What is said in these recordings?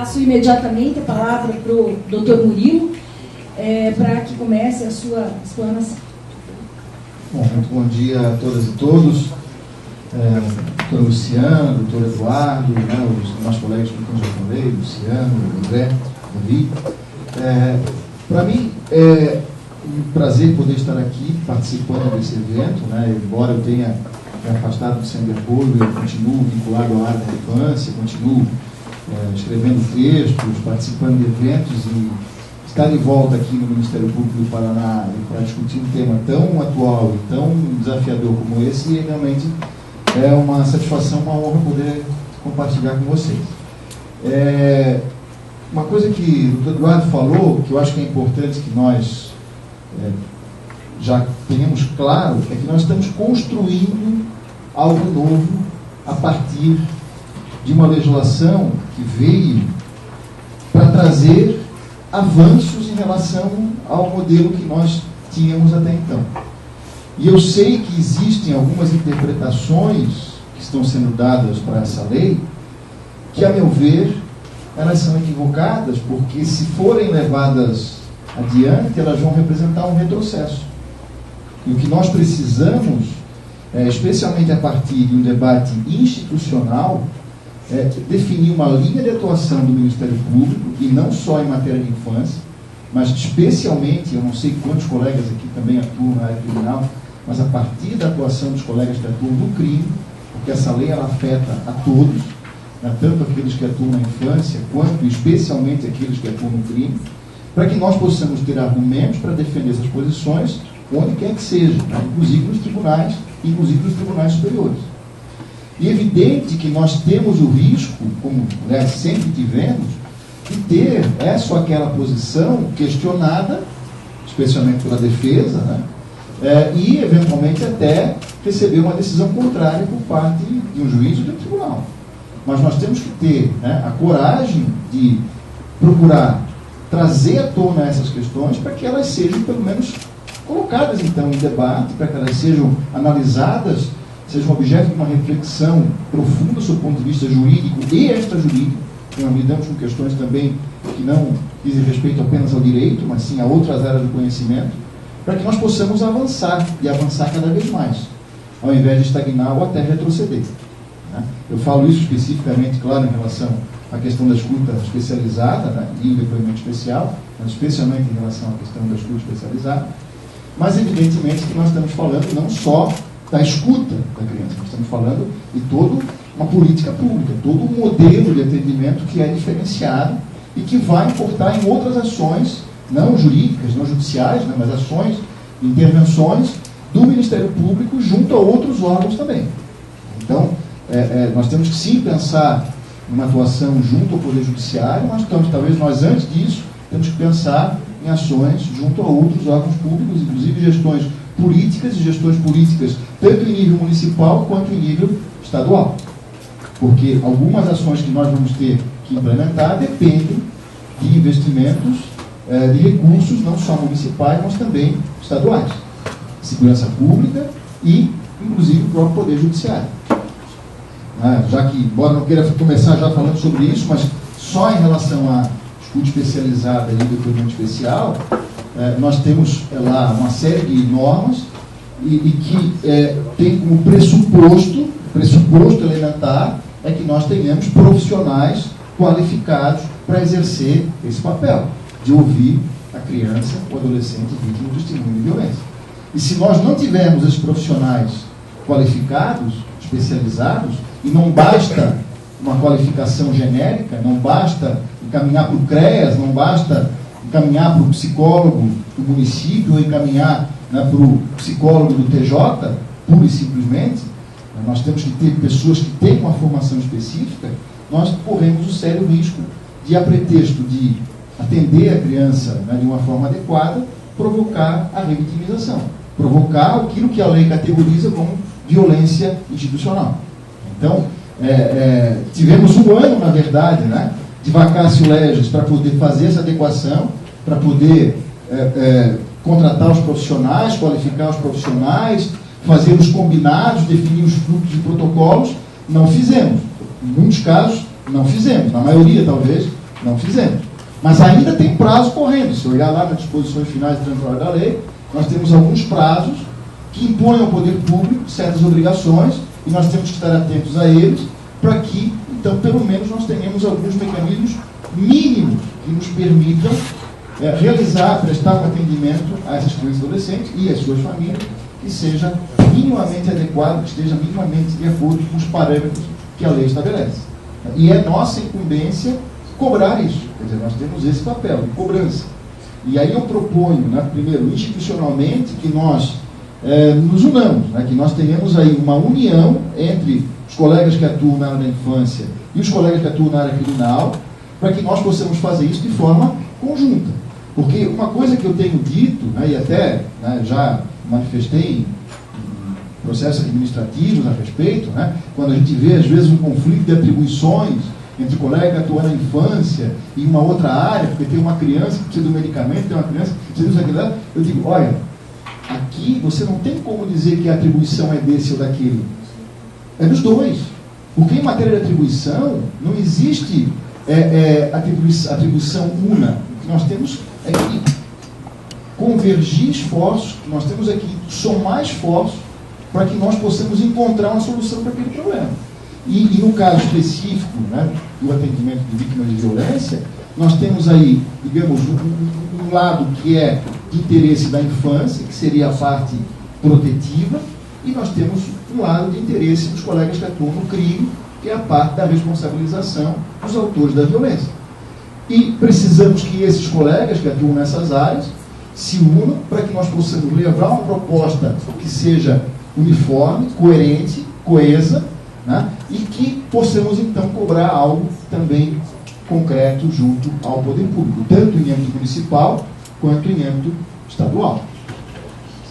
passo imediatamente a palavra para o Dr. Murilo, para que comece a sua explanação. Bom, muito bom dia a todas e todos. Doutor Luciano, doutor Eduardo, os nossos colegas com quem eu já falei, Luciano, André, Davi. Para mim é um prazer poder estar aqui participando desse evento, embora eu tenha me afastado do Senderburgo, eu continuo vinculado à área da infância, continuo escrevendo textos, participando de eventos, e estar de volta aqui no Ministério Público do Paraná para discutir um tema tão atual e tão desafiador como esse, realmente é uma satisfação, uma honra poder compartilhar com vocês. Uma coisa que o Dr. Eduardo falou, que eu acho que é importante que nós já tenhamos claro, é que nós estamos construindo algo novo a partir de uma legislação que veio para trazer avanços em relação ao modelo que nós tínhamos até então. E eu sei que existem algumas interpretações que estão sendo dadas para essa lei que, a meu ver, elas são equivocadas, porque se forem levadas adiante, elas vão representar um retrocesso. E o que nós precisamos, especialmente a partir de um debate institucional, é definir uma linha de atuação do Ministério Público, e não só em matéria de infância, mas especialmente, eu não sei quantos colegas aqui também atuam na área criminal, mas a partir da atuação dos colegas que atuam no crime, porque essa lei ela afeta a todos, tanto aqueles que atuam na infância, quanto especialmente aqueles que atuam no crime, para que nós possamos ter argumentos para defender essas posições, onde quer que seja, inclusive nos tribunais superiores. E é evidente que nós temos o risco, como sempre tivemos, de ter essa ou aquela posição questionada, especialmente pela defesa, e eventualmente até receber uma decisão contrária por parte de um juiz ou de um tribunal. Mas nós temos que ter a coragem de procurar trazer à tona essas questões para que elas sejam, pelo menos, colocadas então em debate, para que elas sejam analisadas, sejam objeto de uma reflexão profunda sob o ponto de vista jurídico e extrajurídico. Nós lidamos com questões também que não dizem respeito apenas ao direito, mas sim a outras áreas do conhecimento, para que nós possamos avançar, e avançar cada vez mais, ao invés de estagnar ou até retroceder. Eu falo isso especificamente, claro, em relação à questão da escuta especializada, e o depoimento especial, mas especialmente em relação à questão da escuta especializada, mas evidentemente que nós estamos falando não só da escuta da criança, nós estamos falando de toda uma política pública, todo um modelo de atendimento que é diferenciado e que vai importar em outras ações, não jurídicas, não judiciais, mas ações, intervenções do Ministério Público junto a outros órgãos também. Então, nós temos que sim pensar numa atuação junto ao Poder Judiciário, mas talvez nós, antes disso, temos que pensar em ações junto a outros órgãos públicos, inclusive gestões políticas e gestões políticas tanto em nível municipal quanto em nível estadual. Porque algumas ações que nós vamos ter que implementar dependem de investimentos, de recursos, não só municipais, mas também estaduais. Segurança pública e, inclusive, o próprio Poder Judiciário. Já que, embora não queira começar já falando sobre isso, mas só em relação à escuta especializada e depoimento especial, nós temos lá uma série de normas e que tem como pressuposto elementar é que nós tenhamos profissionais qualificados para exercer esse papel, de ouvir a criança ou adolescente vítima de testemunho de violência. E se nós não tivermos esses profissionais qualificados, especializados, e não basta uma qualificação genérica, não basta encaminhar para o CREAS, não basta encaminhar para o psicólogo do município ou encaminhar para o psicólogo do TJ, pura e simplesmente, nós temos que ter pessoas que têm uma formação específica, nós corremos o sério risco de, a pretexto de atender a criança de uma forma adequada, provocar a revitimização, provocar aquilo que a lei categoriza como violência institucional. Então, tivemos um ano, na verdade, de vacácio legis para poder fazer essa adequação, para poder contratar os profissionais, qualificar os profissionais, fazer os combinados, definir os fluxos e protocolos. Não fizemos. Em muitos casos, não fizemos. Na maioria, talvez, Não fizemos. Mas ainda tem prazo correndo. Se olhar lá nas disposições finais transitórias da lei, nós temos alguns prazos que impõem ao poder público certas obrigações e nós temos que estar atentos a eles para que, então, pelo menos nós tenhamos alguns mecanismos mínimos que nos permitam prestar um atendimento a essas crianças e adolescentes e às suas famílias que seja minimamente adequado, que esteja minimamente de acordo com os parâmetros que a lei estabelece. E é nossa incumbência cobrar isso. Quer dizer, nós temos esse papel de cobrança. E aí eu proponho, primeiro, institucionalmente, que nós nos unamos, que nós tenhamos aí uma união entre os colegas que atuam na área da infância e os colegas que atuam na área criminal, para que nós possamos fazer isso de forma conjunta. Porque uma coisa que eu tenho dito, e até já manifestei em processos administrativos a respeito, quando a gente vê, às vezes, um conflito de atribuições entre o colega que atua na infância e uma outra área, porque tem uma criança que precisa do medicamento, tem uma criança que precisa daquilo, eu digo, olha, aqui você não tem como dizer que a atribuição é desse ou daquele. É dos dois. Porque em matéria de atribuição, não existe atribuição una. O que nós temos é que convergir esforços, nós temos aqui somar esforços para que nós possamos encontrar uma solução para aquele problema. E no caso específico do atendimento de vítimas de violência, nós temos aí, digamos, um lado que é de interesse da infância, que seria a parte protetiva, e nós temos um lado de interesse dos colegas que atuam no crime, que é a parte da responsabilização dos autores da violência. E precisamos que esses colegas que atuam nessas áreas se unam para que nós possamos levar uma proposta que seja uniforme, coerente, coesa, e que possamos então cobrar algo também concreto junto ao poder público, tanto em âmbito municipal quanto em âmbito estadual.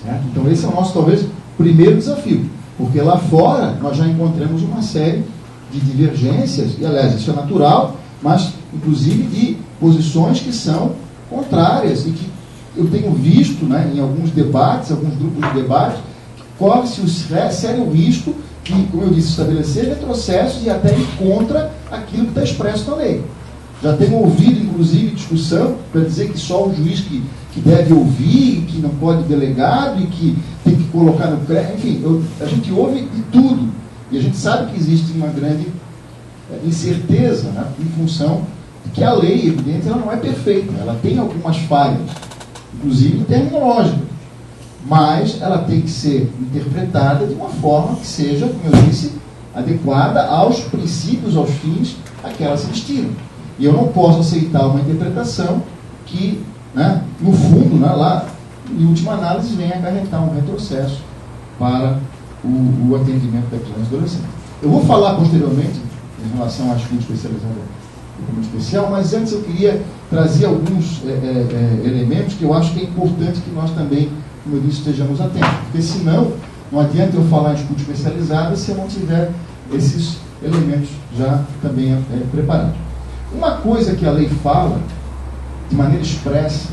Certo? Então esse é o nosso, talvez, primeiro desafio, porque lá fora nós já encontramos uma série de divergências, e aliás, isso é natural, mas inclusive de posições que são contrárias, e que eu tenho visto em alguns debates, alguns grupos de debate, corre-se o sério risco de, como eu disse, estabelecer retrocessos e até ir contra aquilo que está expresso na lei. Já tenho ouvido, inclusive, discussão para dizer que só o juiz que deve ouvir, que não pode delegado e que tem que colocar no crédito. Enfim, a gente ouve de tudo. E a gente sabe que existe uma grande incerteza em função de que a lei, evidente, ela não é perfeita. Ela tem algumas falhas, inclusive terminológicas. Mas ela tem que ser interpretada de uma forma que seja, como eu disse, adequada aos princípios, aos fins a que ela se destina. E eu não posso aceitar uma interpretação que, no fundo, lá, em última análise, venha acarretar um retrocesso para o atendimento da criança e adolescente. Eu vou falar posteriormente em relação à escuta especializada do Comando Especial, mas antes eu queria trazer alguns elementos que eu acho que é importante que nós também, como eu disse, estejamos atentos. Porque senão, não adianta eu falar em escuta especializada se eu não tiver esses elementos já também preparados. Uma coisa que a lei fala, de maneira expressa,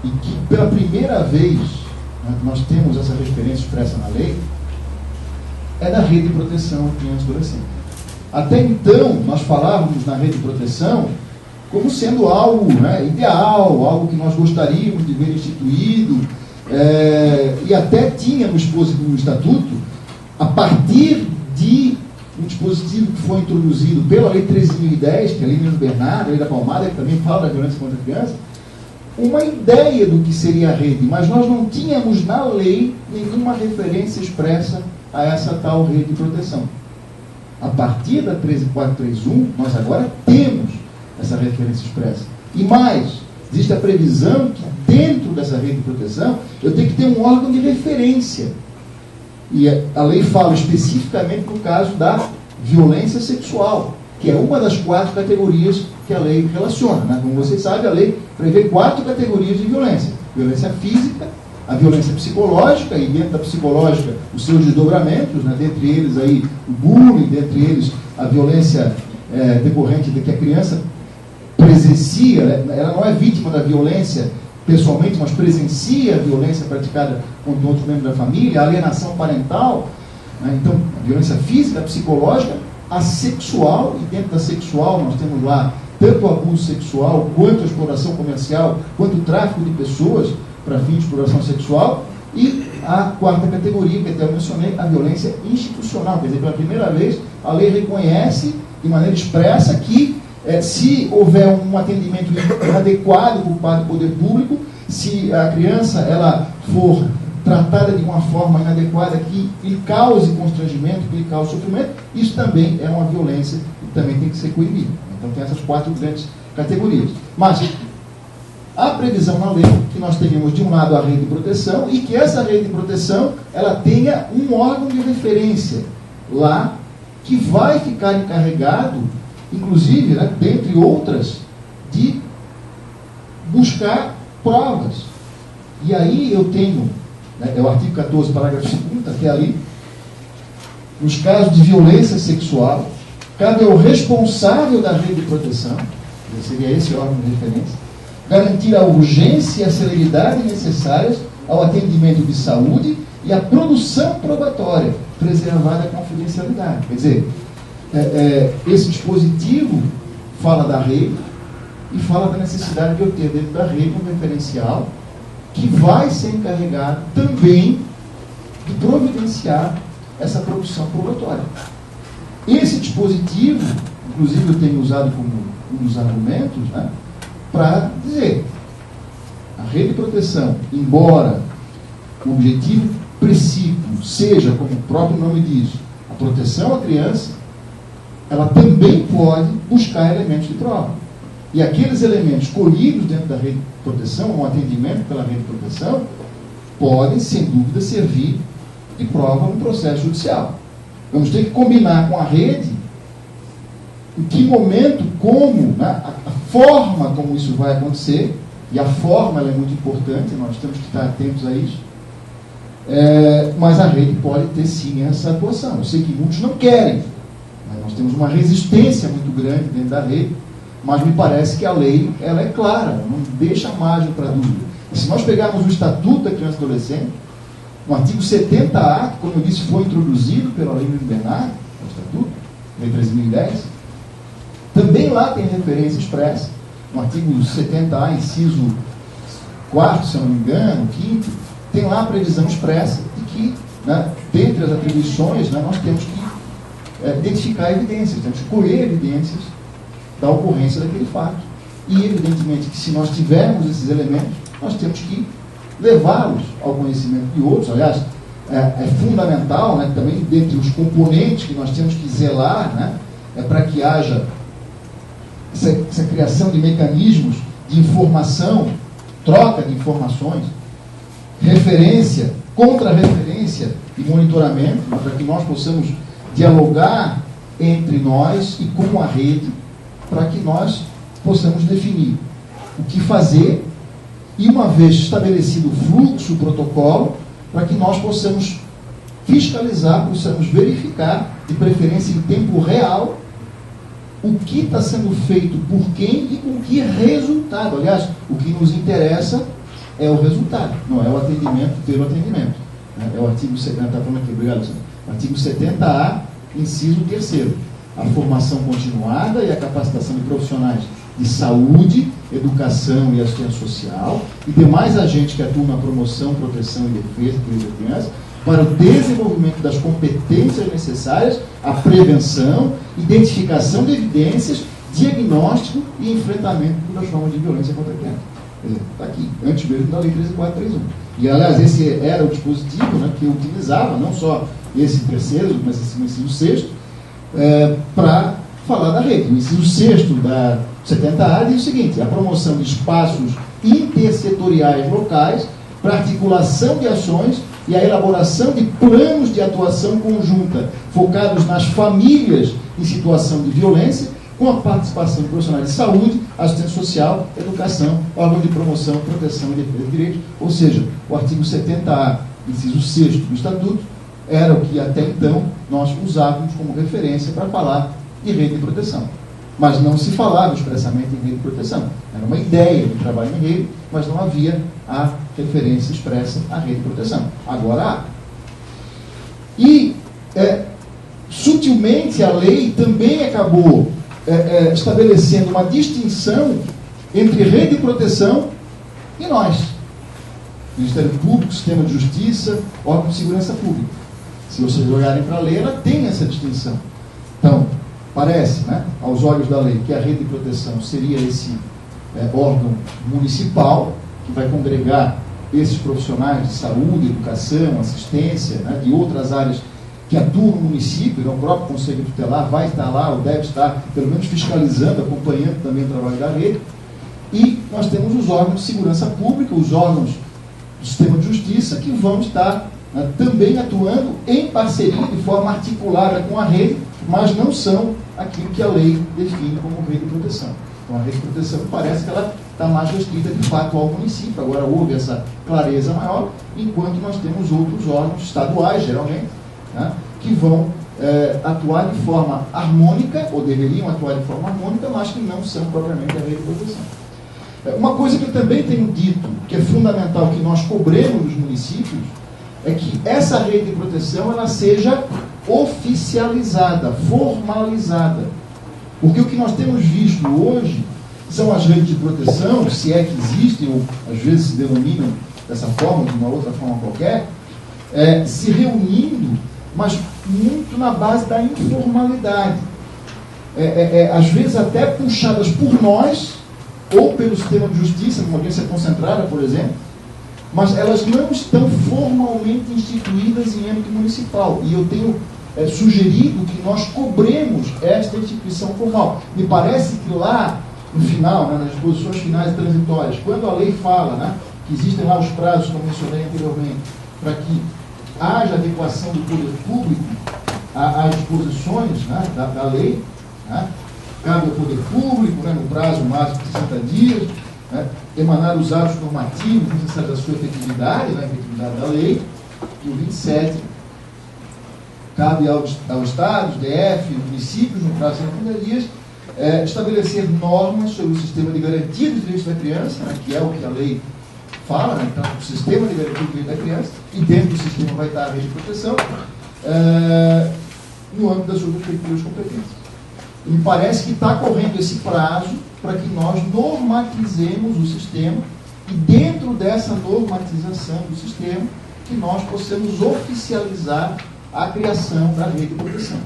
e que pela primeira vez nós temos essa referência expressa na lei, é da rede de proteção à criança e adolescente. Até então, nós falávamos na rede de proteção como sendo algo ideal, algo que nós gostaríamos de ver instituído, e até tínhamos no Estatuto, a partir de um dispositivo que foi introduzido pela Lei 13.010, que é a Lei Nino Bernardo, a Lei da Palmada, que também fala da violência contra a criança, uma ideia do que seria a rede, mas nós não tínhamos na lei nenhuma referência expressa a essa tal rede de proteção. A partir da 13.431, nós agora temos essa referência expressa. E mais, existe a previsão que dentro dessa rede de proteção eu tenho que ter um órgão de referência. E a lei fala especificamente no caso da violência sexual, que é uma das 4 categorias que a lei relaciona. Como vocês sabem, a lei prevê 4 categorias de violência. Violência física, a violência psicológica, e dentro da psicológica os seus desdobramentos, dentre eles aí o bullying, dentre eles a violência decorrente de que a criança presencia, ela não é vítima da violência pessoalmente, mas presencia a violência praticada contra outro membro da família, a alienação parental, então a violência física, a psicológica, a sexual, e dentro da sexual nós temos lá tanto o abuso sexual, quanto a exploração comercial, quanto o tráfico de pessoas para fins de exploração sexual. E a quarta categoria, que até eu mencionei, a violência institucional. Quer dizer, pela primeira vez, a lei reconhece de maneira expressa que se houver um atendimento inadequado por parte do poder público, se a criança ela for tratada de uma forma inadequada que lhe cause constrangimento, que lhe cause sofrimento, isso também é uma violência e também tem que ser coibido. Então tem essas 4 grandes categorias. Mas há previsão na lei que nós tenhamos de um lado a rede de proteção e que essa rede de proteção ela tenha um órgão de referência lá que vai ficar encarregado, inclusive, né, dentre outras, de buscar provas. E aí eu tenho, né, é o artigo 14, parágrafo 2º, até ali, nos casos de violência sexual, cabe ao responsável da rede de proteção, seria esse órgão de referência, garantir a urgência e a celeridade necessárias ao atendimento de saúde e a produção probatória, preservada a confidencialidade. Quer dizer, esse dispositivo fala da rede e fala da necessidade de eu ter dentro da rede um referencial que vai ser encarregado também de providenciar essa produção probatória. Esse dispositivo, inclusive eu tenho usado como um dos argumentos, né, para dizer, a rede de proteção, embora o objetivo princípio seja, como o próprio nome diz, a proteção à criança, ela também pode buscar elementos de prova. E aqueles elementos colhidos dentro da rede de proteção, um atendimento pela rede de proteção, podem, sem dúvida, servir de prova no processo judicial. Vamos ter que combinar com a rede em que momento, como, né, a forma como isso vai acontecer, e a forma ela é muito importante, nós temos que estar atentos a isso, mas a rede pode ter sim essa atuação. Eu sei que muitos não querem, mas nós temos uma resistência muito grande dentro da rede, mas me parece que a lei ela é clara, ela não deixa margem para dúvida. E se nós pegarmos o Estatuto da Criança e Adolescente, o artigo 70A, que, como eu disse, foi introduzido pela Lei Luiz Bernardo, o Estatuto, Lei 13.010, também lá tem referência expressa, no artigo 70A, inciso 4º, se eu não me engano, 5º, tem lá a previsão expressa de que, né, dentre as atribuições, né, nós temos que identificar evidências, temos que colher evidências da ocorrência daquele fato. E, evidentemente, que se nós tivermos esses elementos, nós temos que levá-los ao conhecimento de outros. Aliás, é fundamental, né, também, dentre os componentes que nós temos que zelar, né, para que haja essa criação de mecanismos de informação, troca de informações, referência, contra-referência e monitoramento, para que nós possamos dialogar entre nós e com a rede, para que nós possamos definir o que fazer e, uma vez estabelecido o fluxo, o protocolo, para que nós possamos fiscalizar, possamos verificar, de preferência em tempo real, o que está sendo feito por quem e com que resultado. Aliás, o que nos interessa é o resultado, não é o atendimento pelo atendimento. É o artigo 70, está falando aqui, obrigado, senhor. Artigo 70A, inciso 3º. A formação continuada e a capacitação de profissionais de saúde, educação e assistência social e demais agentes que atuam na promoção, proteção e defesa da criança para o desenvolvimento das competências necessárias à prevenção, identificação de evidências, diagnóstico e enfrentamento das formas de violência contra a criança. Está aqui, antes mesmo da Lei 13.431. E, aliás, esse era o dispositivo, né, que eu utilizava, não só esse 3º, mas esse inciso 6º, para falar da rede. O inciso 6º da 70A diz o seguinte: a promoção de espaços intersetoriais locais para articulação de ações e a elaboração de planos de atuação conjunta focados nas famílias em situação de violência, com a participação de profissionais de saúde, assistência social, educação, órgão de promoção, proteção e defesa de direitos. Ou seja, o artigo 70A, inciso 6º do Estatuto, era o que até então nós usávamos como referência para falar de rede de proteção. Mas não se falava expressamente em rede de proteção. Era uma ideia de trabalho em rede, mas não havia a referência expressa à rede de proteção. Agora há. E, sutilmente, a lei também acabou estabelecendo uma distinção entre rede de proteção e nós. Ministério Público, Sistema de Justiça, órgão de segurança pública. Se vocês olharem para a lei, ela tem essa distinção. Então, parece, né, aos olhos da lei, que a rede de proteção seria esse órgão municipal, que vai congregar esses profissionais de saúde, educação, assistência, né, de outras áreas que atuam no município, né, o próprio Conselho Tutelar vai estar lá, ou deve estar, pelo menos, fiscalizando, acompanhando também o trabalho da rede. E nós temos os órgãos de segurança pública, os órgãos do Sistema de Justiça, que vão estar também atuando em parceria, de forma articulada com a rede, mas não são aquilo que a lei define como rede de proteção. Então, a rede de proteção parece que ela está mais restrita, de fato, ao município. Agora houve essa clareza maior, enquanto nós temos outros órgãos estaduais, geralmente, né, que vão atuar de forma harmônica, ou deveriam atuar de forma harmônica, mas que não são propriamente a rede de proteção. Uma coisa que eu também tenho dito, que é fundamental que nós cobremos nos municípios, é que essa rede de proteção ela seja oficializada, formalizada. Porque o que nós temos visto hoje são as redes de proteção, se é que existem, ou às vezes se denominam dessa forma, de uma outra forma qualquer, se reunindo, mas muito na base da informalidade. Às vezes até puxadas por nós, ou pelo Sistema de Justiça, numa audiência concentrada, por exemplo, mas elas não estão formalmente instituídas em âmbito municipal. E eu tenho sugerido que nós cobremos esta instituição formal. Me parece que lá, no final, né, nas disposições finais transitórias, quando a lei fala, né, que existem lá os prazos que eu mencionei anteriormente, para que haja adequação do poder público às disposições, né, da lei, né, cabe ao poder público, né, no prazo máximo de 60 dias, né, emanar os atos normativos necessários à sua efetividade, né, a efetividade da lei, e o 27 cabe aos estados, DF, municípios, no prazo de 30 dias, estabelecer normas sobre o sistema de garantia dos direitos da criança, né, que é o que a lei fala, né, então, o sistema de garantia dos direitos da criança, e dentro do sistema vai estar a rede de proteção, no âmbito das suas respectivas competências. E me parece que está correndo esse prazo para que nós normatizemos o sistema e dentro dessa normatização do sistema que nós possamos oficializar a criação da rede de proteção.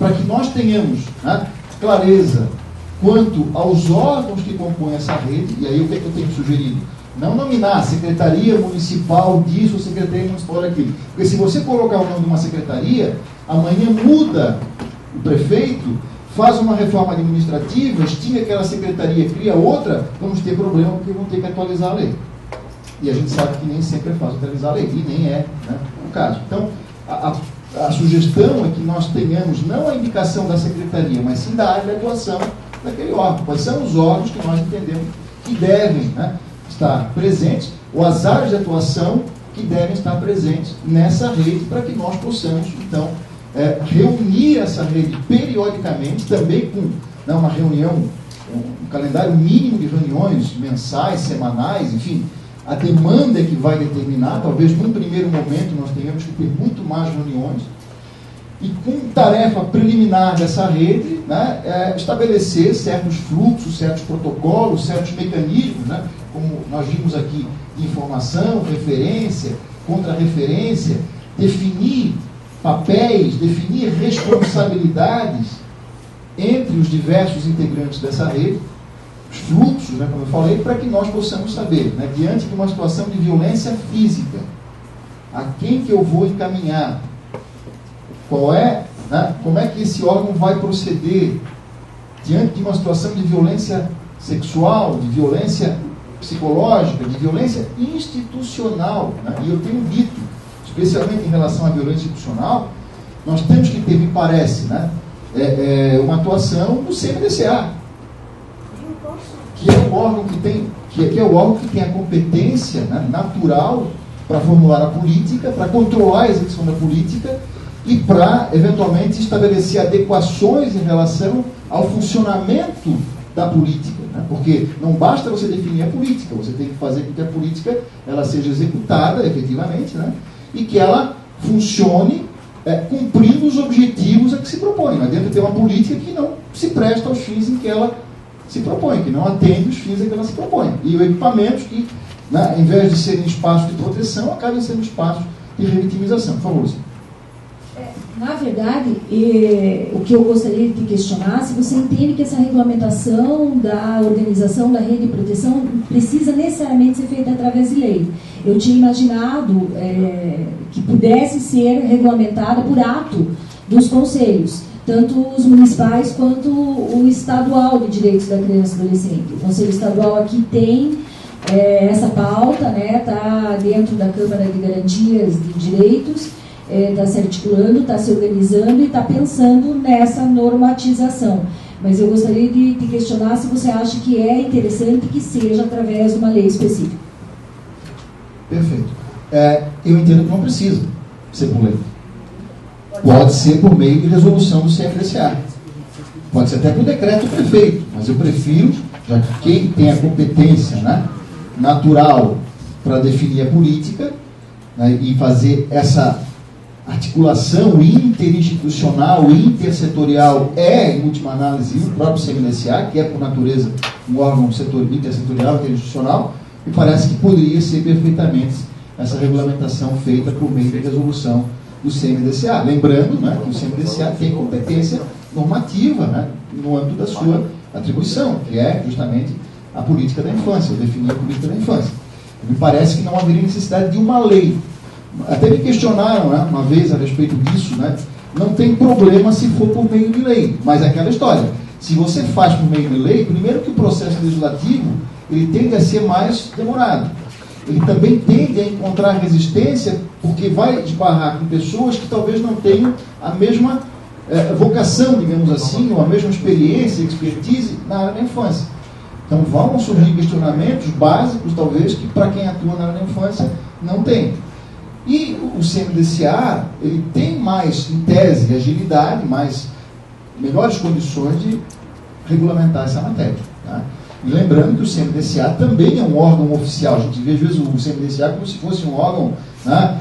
Para que nós tenhamos, né, clareza quanto aos órgãos que compõem essa rede, e aí o que é que eu tenho sugerido? Não nominar Secretaria Municipal disso ou Secretaria Municipal daquilo. Porque se você colocar o nome de uma secretaria, amanhã muda o prefeito, faz uma reforma administrativa, extingue aquela secretaria, cria outra, vamos ter problema porque vão ter que atualizar a lei. E a gente sabe que nem sempre é fácil atualizar a lei, e nem é, né, o caso. Então, a sugestão é que nós tenhamos não a indicação da secretaria, mas sim da área de atuação daquele órgão. Quais são os órgãos que nós entendemos que devem, né, estar presentes, ou as áreas de atuação que devem estar presentes nessa rede, para que nós possamos, então, reunir essa rede periodicamente, também com, né, uma reunião, um calendário mínimo de reuniões mensais, semanais, enfim, a demanda é que vai determinar, talvez num primeiro momento nós tenhamos que ter muito mais reuniões, e com tarefa preliminar dessa rede, né, estabelecer certos fluxos, certos protocolos, certos mecanismos, né, como nós vimos aqui, de informação, referência, contra-referência, definir papéis, definir responsabilidades entre os diversos integrantes dessa rede, os fluxos, né, como eu falei, para que nós possamos saber, né, diante de uma situação de violência física, a quem que eu vou encaminhar, qual é, né, como é que esse órgão vai proceder diante de uma situação de violência sexual, de violência psicológica, de violência institucional, né, e eu tenho dito, especialmente em relação à violência institucional, nós temos que ter, me parece, né, uma atuação do CMDCA, que é o órgão que tem, que é o órgão que tem a competência, né, natural para formular a política, para controlar a execução da política e para, eventualmente, estabelecer adequações em relação ao funcionamento da política, né? Porque não basta você definir a política, você tem que fazer com que a política ela seja executada efetivamente, né? E que ela funcione cumprindo os objetivos a que se propõe. Não adianta ter uma política que não se presta aos fins em que ela se propõe, que não atende os fins em que ela se propõe. E os equipamentos que, né, em vez de serem espaços de proteção, acabam sendo espaços de revitimização. Por favor, Luciano. Na verdade, o que eu gostaria de questionar, se você entende que essa regulamentação da organização da rede de proteção precisa necessariamente ser feita através de lei. Eu tinha imaginado que pudesse ser regulamentada por ato dos conselhos, tanto os municipais quanto o estadual de direitos da criança e adolescente. O Conselho Estadual aqui tem essa pauta, né, está dentro da Câmara de Garantias de Direitos, está se articulando, está se organizando e está pensando nessa normatização. Mas eu gostaria de questionar se você acha que é interessante que seja através de uma lei específica. Perfeito. Eu entendo que não precisa ser por lei. Pode ser por meio de resolução do CFDCA. Pode ser até por decreto do prefeito, mas eu prefiro, já que quem tem a competência, né, natural para definir a política, né, e fazer essa articulação interinstitucional e intersetorial em última análise, o próprio CMDCA, que é, por natureza, um órgão intersetorial interinstitucional, e parece que poderia ser perfeitamente essa regulamentação feita por meio de resolução do CMDCA. Lembrando, né, que o CMDCA tem competência normativa, né, no âmbito da sua atribuição, que é justamente a política da infância, definir a política da infância. Me parece que não haveria necessidade de uma lei. Até me questionaram, né, uma vez a respeito disso, né, não tem problema se for por meio de lei, mas é aquela história. Se você faz por meio de lei, primeiro que o processo legislativo ele tende a ser mais demorado. Ele também tende a encontrar resistência porque vai esbarrar com pessoas que talvez não tenham a mesma vocação, digamos assim, ou a mesma experiência, expertise na área da infância. Então vão surgir questionamentos básicos, talvez, que para quem atua na área da infância não tem. E o CMDCA, ele tem mais, em tese, agilidade, melhores condições de regulamentar essa matéria. Tá? E lembrando que o CMDCA também é um órgão oficial. A gente vê, às vezes, o CMDCA como se fosse um órgão, né,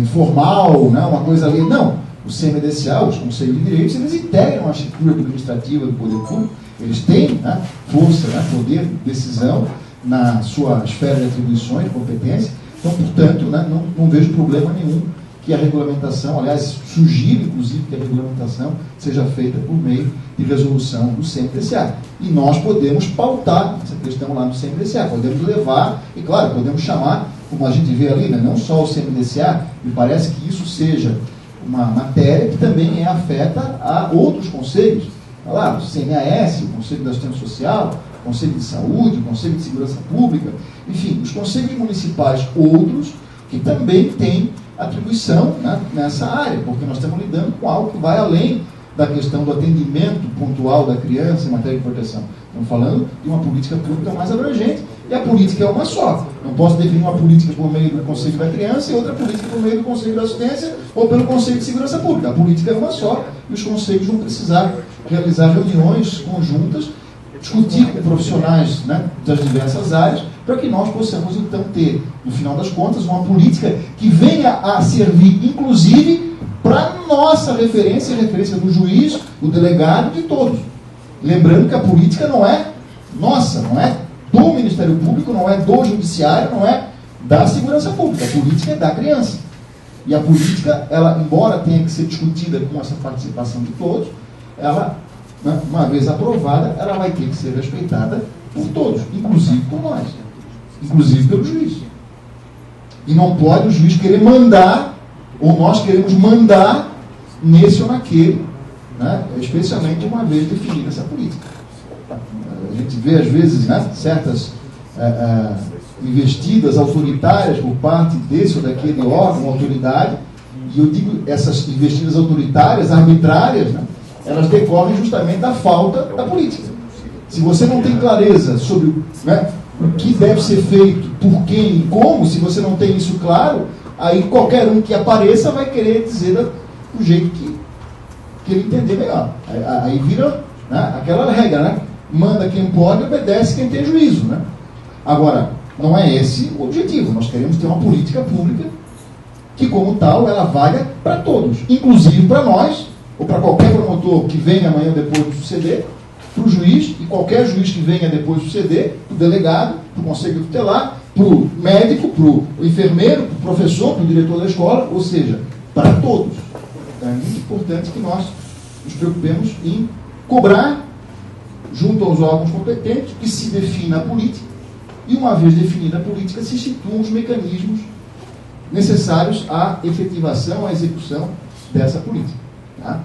informal, né, uma coisa ali. Não. O CMDCA, os Conselhos de Direitos, eles integram a estrutura administrativa do poder público. Eles têm, né, força, né, poder de decisão na sua esfera de atribuições, de competência. Então, portanto, né, não vejo problema nenhum que a regulamentação, aliás, sugiro, inclusive, que a regulamentação seja feita por meio de resolução do CMDCA. E nós podemos pautar essa questão lá no CMDCA, podemos levar, e claro, podemos chamar, como a gente vê ali, né, não só o CMDCA, me parece que isso seja uma matéria que também afeta a outros conselhos. Olha lá, o CNAS, o Conselho da Assistência Social, o Conselho de Saúde, o Conselho de Segurança Pública, enfim, os conselhos municipais outros que também têm atribuição, né, nessa área, porque nós estamos lidando com algo que vai além da questão do atendimento pontual da criança em matéria de proteção. Estamos falando de uma política pública mais abrangente, e a política é uma só. Não posso definir uma política por meio do Conselho da Criança e outra política por meio do Conselho da Assistência ou pelo Conselho de Segurança Pública. A política é uma só e os conselhos vão precisar realizar reuniões conjuntas, discutir com profissionais, né, das diversas áreas, para que nós possamos, então, ter, no final das contas, uma política que venha a servir, inclusive, para nossa referência, a referência do juiz, do delegado, de todos. Lembrando que a política não é nossa, não é do Ministério Público, não é do Judiciário, não é da Segurança Pública. A política é da criança. E a política, ela, embora tenha que ser discutida com essa participação de todos, ela, né, uma vez aprovada, ela vai ter que ser respeitada por todos, inclusive por nós, inclusive pelo juiz. E não pode o juiz querer mandar, ou nós queremos mandar nesse ou naquele, né, especialmente uma vez definida essa política. A gente vê, às vezes, né, certas investidas autoritárias por parte desse ou daquele órgão, autoridade, e eu digo, essas investidas autoritárias, arbitrárias, né, elas decorrem justamente da falta da política. Se você não tem clareza sobre, né, o que deve ser feito, por quem e como, se você não tem isso claro, aí qualquer um que apareça vai querer dizer do jeito que ele entender melhor. Aí vira, né, aquela regra, né? Manda quem pode, obedece quem tem juízo, né? Agora, não é esse o objetivo. Nós queremos ter uma política pública que, como tal, ela valha para todos, inclusive para nós, ou para qualquer promotor promotor que venha amanhã depois do suceder, para o juiz, e qualquer juiz que venha depois do suceder, para o delegado, para o conselho tutelar, para o médico, para o enfermeiro, para o professor, para o diretor da escola, ou seja, para todos. Então é muito importante que nós nos preocupemos em cobrar, junto aos órgãos competentes, que se defina a política, e uma vez definida a política, se instituam os mecanismos necessários à efetivação, à execução dessa política. Tá?